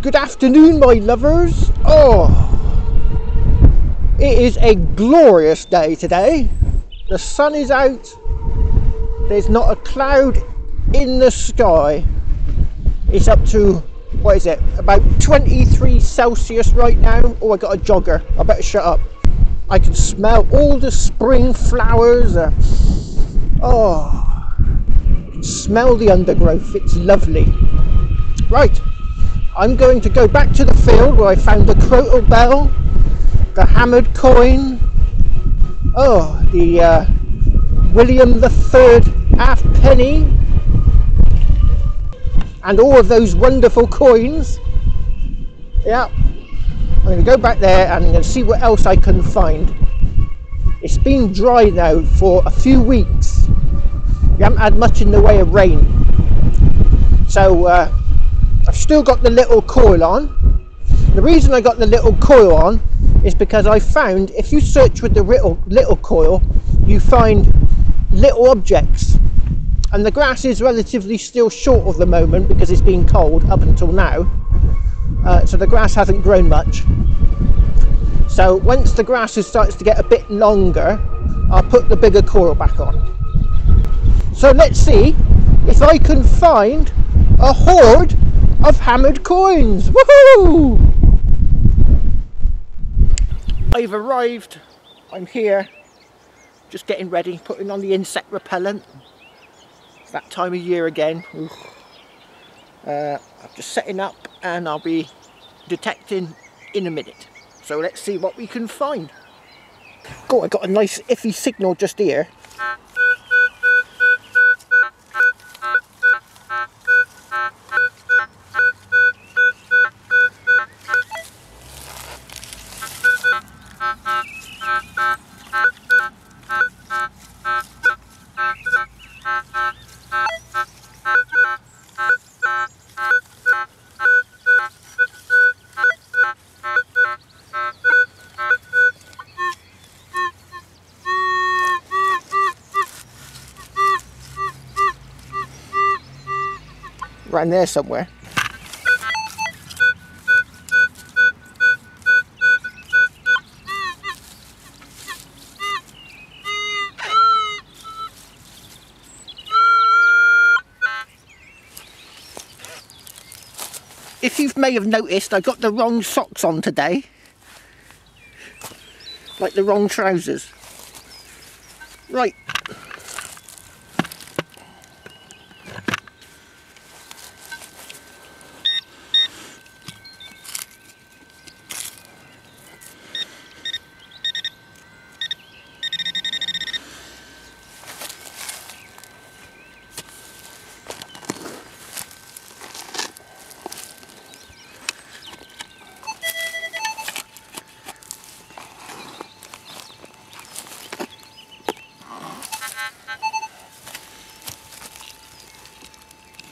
Good afternoon, my lovers. Oh, it is a glorious day today. The sun is out. There's not a cloud in the sky. It's up to, what is it, about 23 Celsius right now. Oh, I got a jogger. I better shut up. I can smell all the spring flowers. Oh, smell the undergrowth. It's lovely. Right. I'm going to go back to the field where I found the crotal bell, the hammered coin, the William III halfpenny, and all of those wonderful coins. Yeah, I'm going to go back there and I'm going to see what else I can find. It's been dry now for a few weeks. We haven't had much in the way of rain. So, I've still got the little coil on. The reason I got the little coil on is because I found if you search with the little coil, you find little objects. And the grass is relatively still short at the moment because it's been cold up until now. So the grass hasn't grown much. So once the grass starts to get a bit longer, I'll put the bigger coil back on. So let's see if I can find a hoard of hammered coins. Woohoo! I've arrived. I'm here, just getting ready, putting on the insect repellent. It's that time of year again. I'm just setting up and I'll be detecting in a minute. So let's see what we can find. Oh, I got a nice iffy signal just here. Right in there somewhere. If you may have noticed, I got the wrong socks on today. Like the wrong trousers. Right.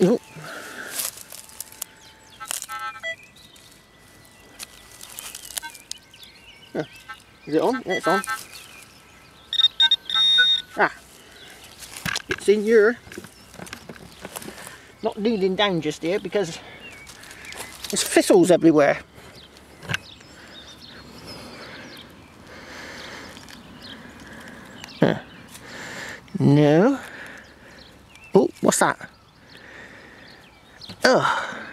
Oh. Yeah. Is it on? Yeah, it's on. Ah, it's in here. Not kneeling down just here because there's thistles everywhere. Huh. No. Oh, what's that? Oh,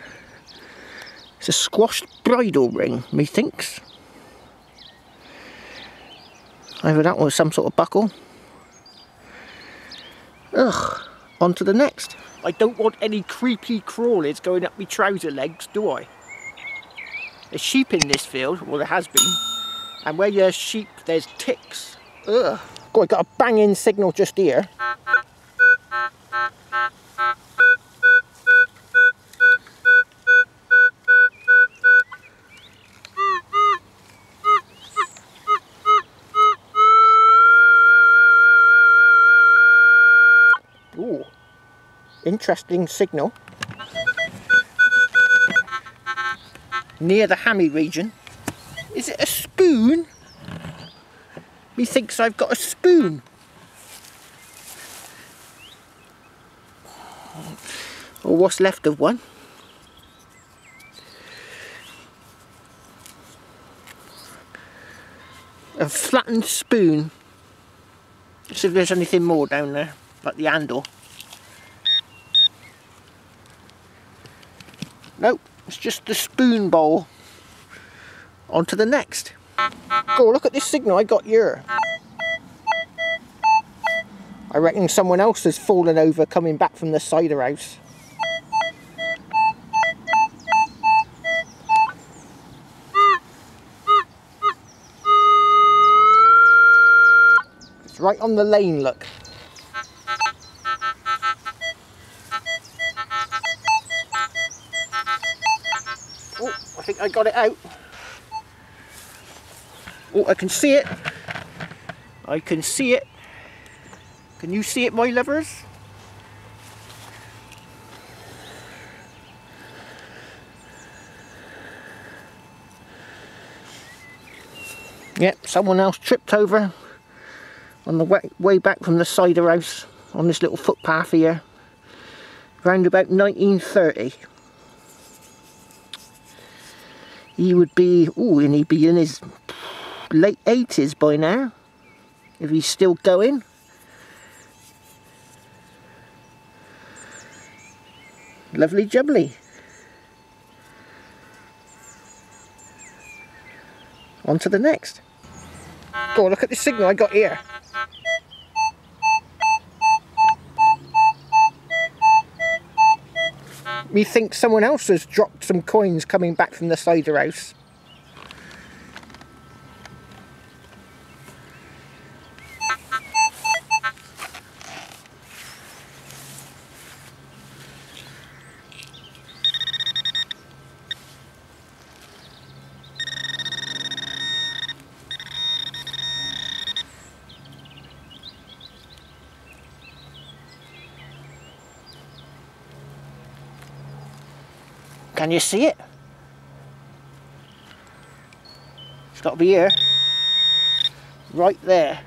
it's a squashed bridle ring, methinks. Either that or some sort of buckle. Ugh, on to the next. I don't want any creepy crawlies going up my trouser legs, do I? There's sheep in this field, well there has been. And where there's sheep, there's ticks. Ugh. God, I got a banging signal just here. Ooh, interesting signal. Near the hammy region. Is it a spoon? Methinks I've got a spoon. Or what's left of one. A flattened spoon. Let's see if there's anything more down there, like the handle. Nope, it's just the spoon bowl. On to the next. Oh, look at this signal I got here. I reckon someone else has fallen over coming back from the cider house. It's right on the lane, look. Oh, I think I got it out. Oh, I can see it. I can see it. Can you see it, my lovers? Yep, someone else tripped over on the way back from the cider house on this little footpath here. Around about 1930. He would be, ooh, and he'd be in his late 80s by now, if he's still going. Lovely jubbly. On to the next. Oh, look at the signal I got here. Methinks someone else has dropped some coins coming back from the cider house. Can you see it? It's got to be here. Right there.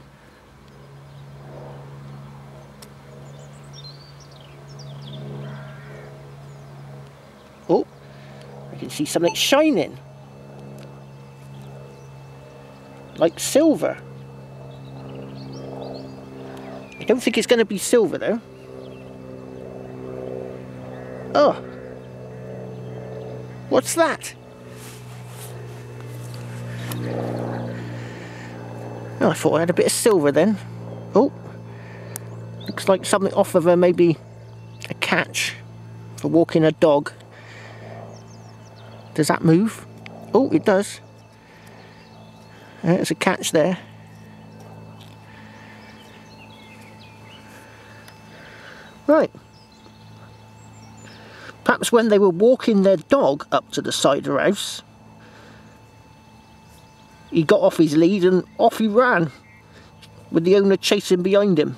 Oh, I can see something shining. Like silver. I don't think it's going to be silver though. Oh. What's that? Oh, I thought I had a bit of silver then. Oh, looks like something off of maybe a catch for walking a dog. Does that move? Oh, it does. There's a catch there. Right. Perhaps when they were walking their dog up to the cider house, he got off his lead and off he ran, with the owner chasing behind him.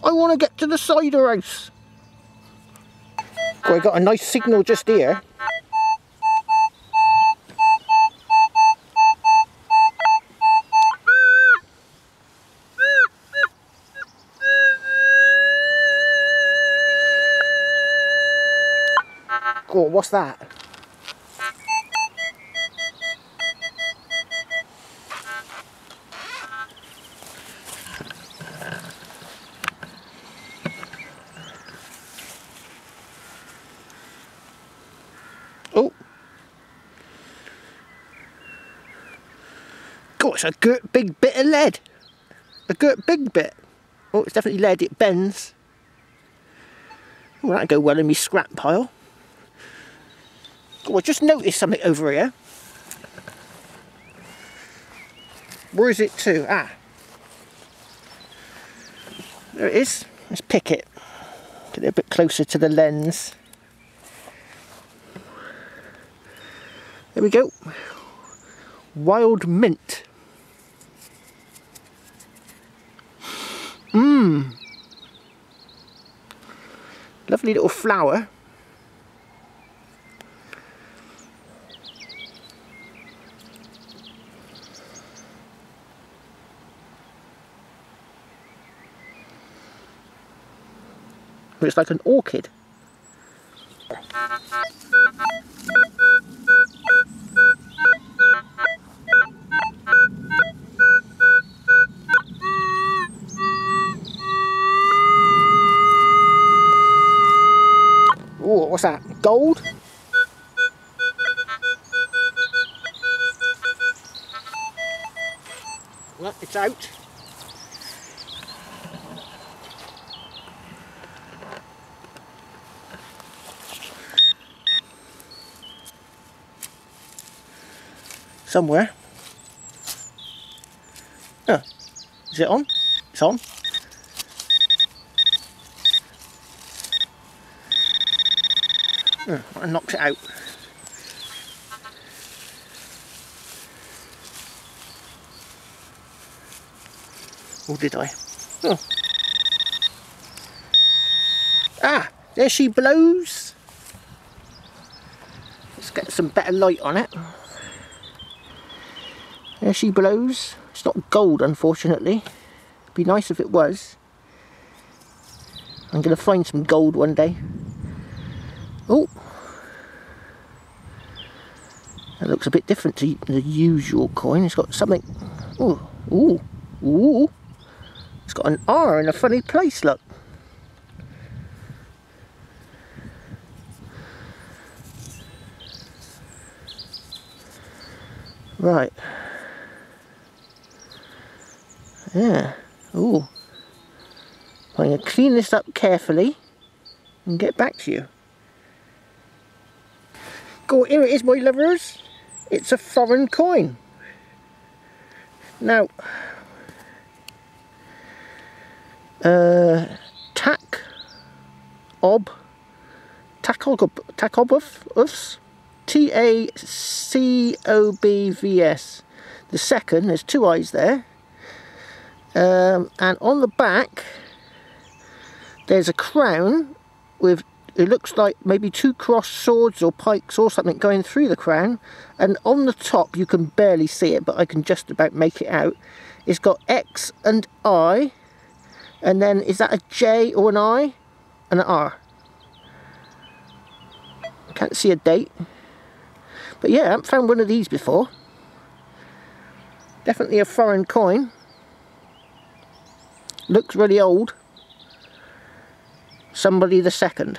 I want to get to the cider house. Well, I got a nice signal just here. Oh, what's that? Oh. God, it's a good big bit of lead. A good big bit. Oh, it's definitely lead, it bends. Oh, that'll go well in my scrap pile. Oh, I just noticed something over here. Where is it to? Ah. There it is. Let's pick it. Get it a bit closer to the lens. There we go. Wild mint. Mmm. Lovely little flower. It's like an orchid. gold. Well, it's out. Somewhere. Oh, is it on? It's on. Oh, I knocked it out. Or did I? Oh. Ah, there she blows. Let's get some better light on it. There she blows. It's not gold, unfortunately. It'd be nice if it was. I'm going to find some gold one day. Oh, that looks a bit different to the usual coin. It's got something. Ooh, ooh, ooh. It's got an R in a funny place, look. Right. Yeah. Ooh. I'm going to clean this up carefully and get back to you. Go, here it is, my lovers. It's a foreign coin. Now, Tacobovs, T-A-C-O-B-V-S. The second, there's two eyes there. And on the back, there's a crown with, it looks like maybe two crossed swords or pikes or something going through the crown. And on the top, you can barely see it, but I can just about make it out. It's got X and I. And then, is that a J or an I? And an R. Can't see a date. But yeah, I haven't found one of these before. Definitely a foreign coin. Looks really old. Somebody the second.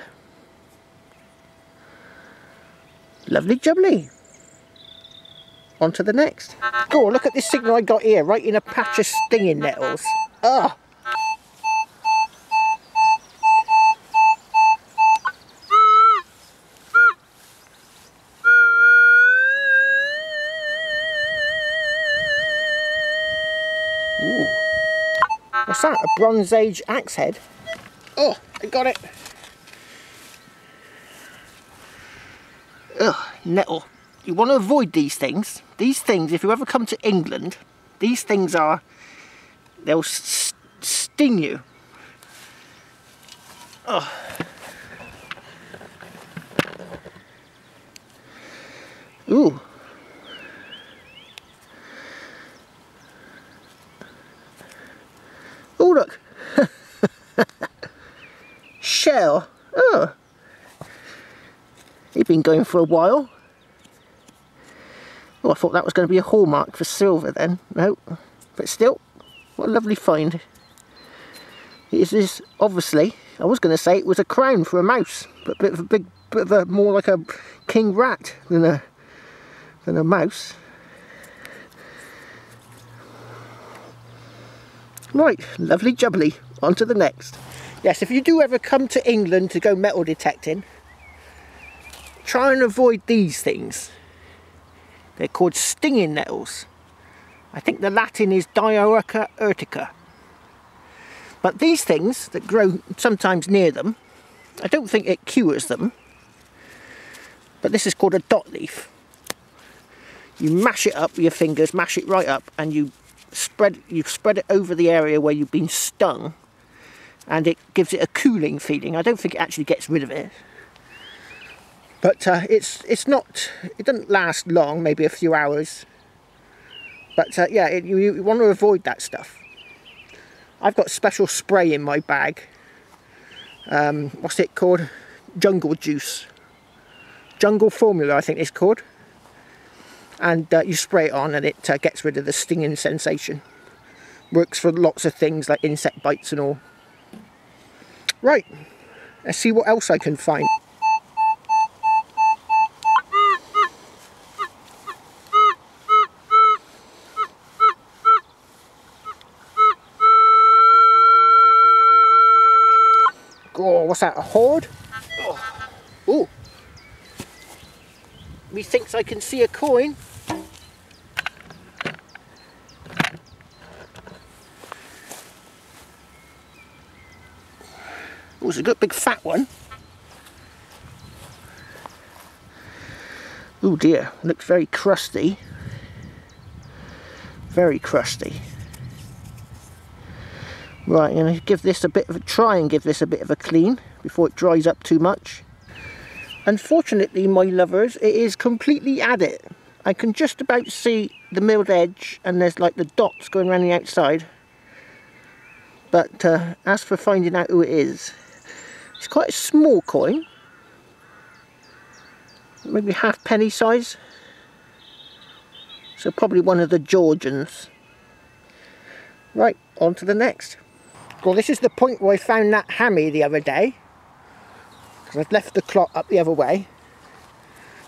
Lovely jubbly. On to the next. Go on, look at this signal I got here, right in a patch of stinging nettles. Ah! Ooh. What's that? A Bronze Age axe head? Oh, I got it. Ugh, nettle. You want to avoid these things. These things, if you ever come to England, these things are, they'll sting you. Oh. Ooh. Oh, look. Shell. Oh. He's been going for a while. Oh, I thought that was going to be a hallmark for silver then. No. But still, what a lovely find. It is obviously, I was going to say it was a crown for a mouse, but a bit of a more like a king rat than a mouse. Right, lovely jubbly. On to the next. Yes, if you do ever come to England to go metal detecting, try and avoid these things. They're called stinging nettles. I think the Latin is Diarrhea urtica. But these things that grow sometimes near them, I don't think it cures them. But this is called a dot leaf. You mash it up with your fingers, mash it right up, and you spread it over the area where you've been stung, and it gives it a cooling feeling. I don't think it actually gets rid of it. But it doesn't last long, maybe a few hours. But yeah, you want to avoid that stuff. I've got special spray in my bag. What's it called? Jungle juice. Jungle formula, I think it's called. And you spray it on and it gets rid of the stinging sensation. Works for lots of things like insect bites and all. Right, let's see what else I can find. What's that, a horde? Oh. Ooh. Methinks I can see a coin. Oh, it's a good big fat one. Oh dear, looks very crusty. Very crusty. Right, I'm going to give this a bit of a try and give this a bit of a clean before it dries up too much. Unfortunately, my lovers, it is completely at it. I can just about see the milled edge and there's like the dots going around the outside. But as for finding out who it is, it's quite a small coin. Maybe half penny size. So probably one of the Georgians. Right, on to the next. Well, this is the point where I found that hammy the other day. Because I've left the clock up the other way.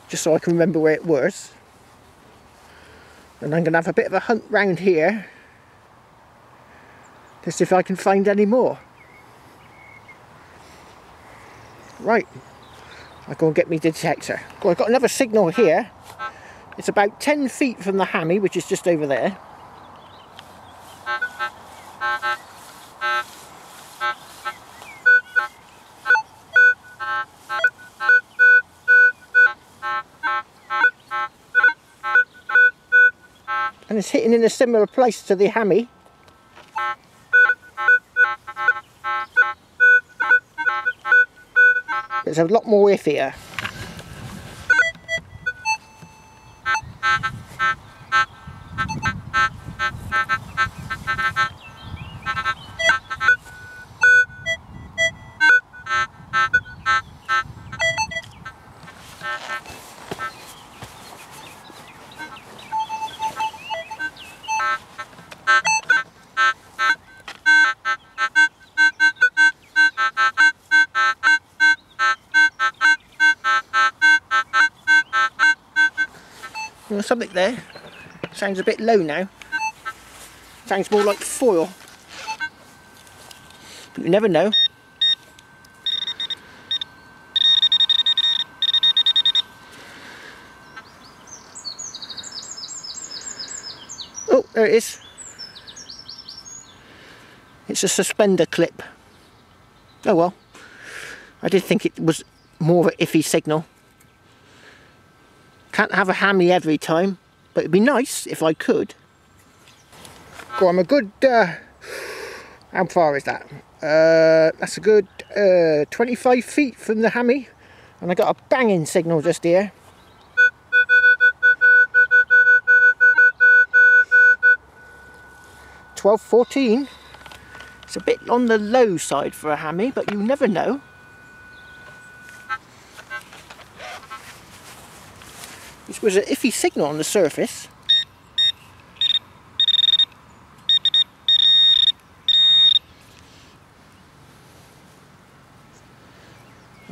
Just so I can remember where it was. And I'm going to have a bit of a hunt round here. To see if I can find any more. Right. I'll go and get me detector. Well, I've got another signal here. It's about 10 feet from the hammy, which is just over there. And it's hitting in a similar place to the hammy. There's a lot more iffier. There's something there. Sounds a bit low now. Sounds more like foil. But you never know. Oh, there it is. It's a suspender clip. Oh well. I did think it was more of an iffy signal. Can't have a hammy every time, but it'd be nice if I could. Go on, a good, how far is that? That's a good 25 feet from the hammy, and I got a banging signal just here. $12.14. It's a bit on the low side for a hammy, but you never know. This was an iffy signal on the surface.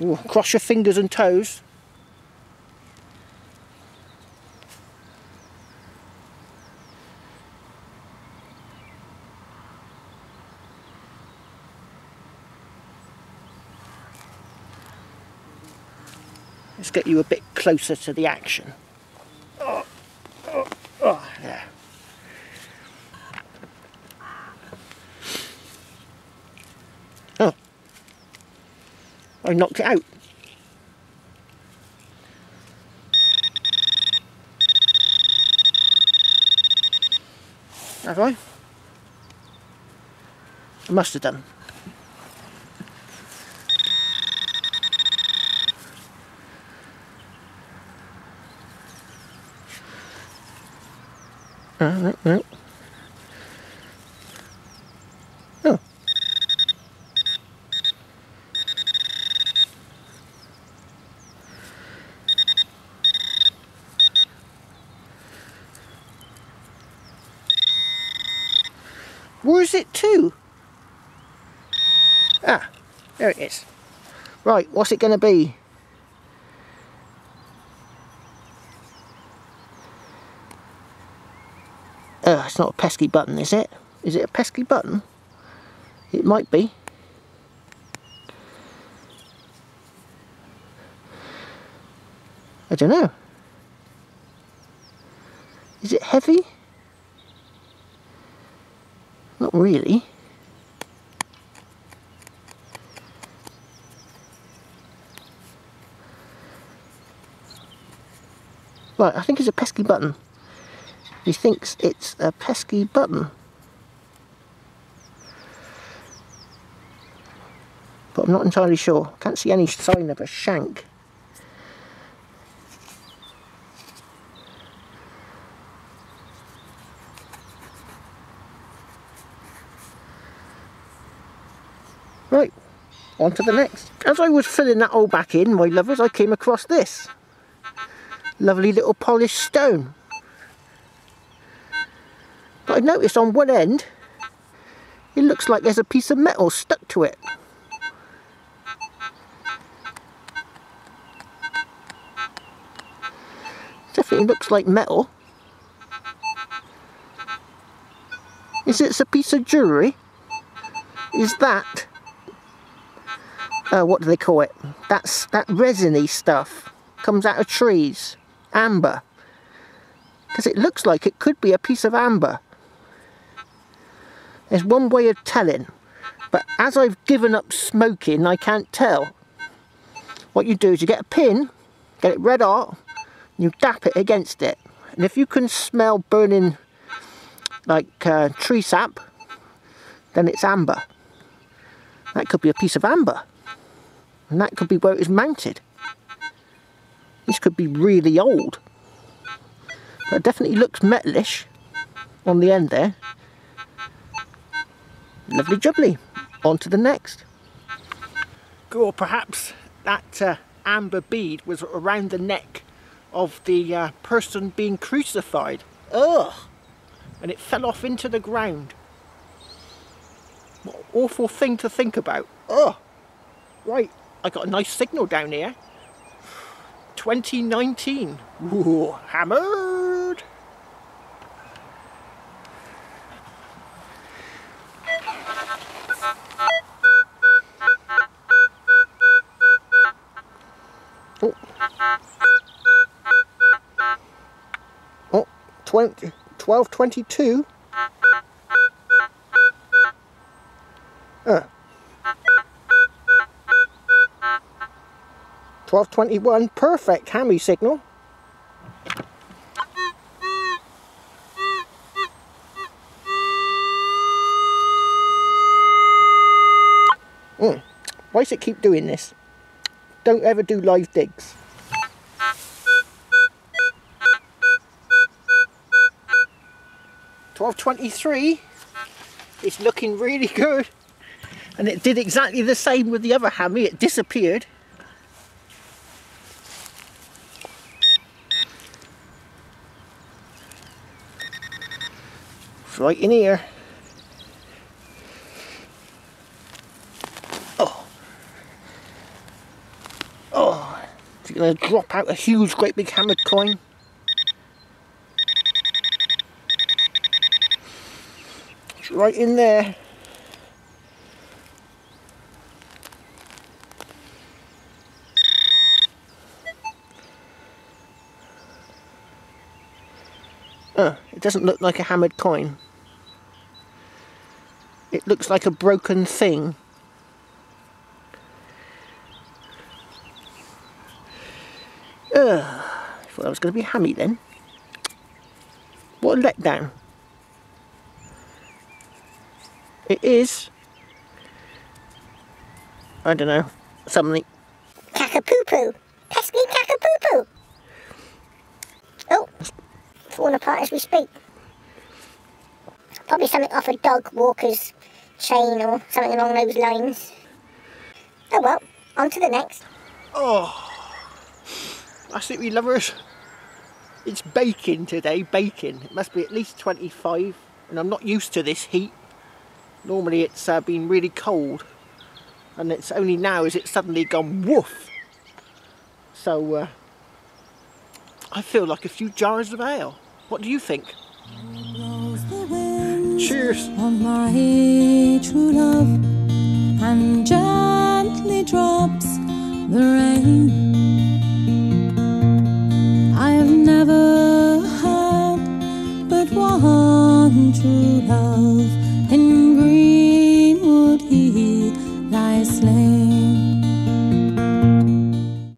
Ooh, cross your fingers and toes. Let's get you a bit closer to the action. Oh, there. Oh. I knocked it out. Have I? I must have done. No. Oh. Where's it to? Ah, there it is. Right, what's it going to be? It's not a pesky button, is it? Is it a pesky button? It might be. I don't know. Is it heavy? Not really. Right, I think it's a pesky button. He thinks it's a pesky button. But I'm not entirely sure. Can't see any sign of a shank. Right, on to the next. As I was filling that all back in, my lovers, I came across this. Lovely little polished stone. But I noticed on one end, it looks like there's a piece of metal stuck to it. Definitely looks like metal. Is it a piece of jewellery? Is that... what do they call it? That's that resiny stuff. Comes out of trees. Amber. Because it looks like it could be a piece of amber. There's one way of telling. But as I've given up smoking, I can't tell. What you do is you get a pin, get it red hot, you dap it against it. And if you can smell burning like tree sap, then it's amber. That could be a piece of amber. And that could be where it is mounted. This could be really old. But it definitely looks metalish on the end there. Lovely jubbly. On to the next. Or perhaps that amber bead was around the neck of the person being crucified. Ugh! And it fell off into the ground. What an awful thing to think about. Ugh! Right, I got a nice signal down here. 2019. Ooh, hammered! Oh. Oh, 1222. 1221, perfect hammy signal. Why does it keep doing this? Don't ever do live digs. $12.23. It's looking really good. And it did exactly the same with the other hammy. It disappeared. It's right in here. Oh, it's going to drop out a huge, great big hammered coin. It's right in there. It doesn't look like a hammered coin. It looks like a broken thing. I thought that was going to be hammy then. What a letdown. It is, I don't know, something. Cackapoo-poo. Pesky cackapoo-poo. Oh, falling apart as we speak. Probably something off a dog walker's chain or something along those lines. Oh well, on to the next. Oh, that's it, we lovers. It's baking today, baking. It must be at least 25, and I'm not used to this heat. Normally it's been really cold, and it's only now is it suddenly gone woof. So I feel like a few jars of ale. What do you think? Cheers.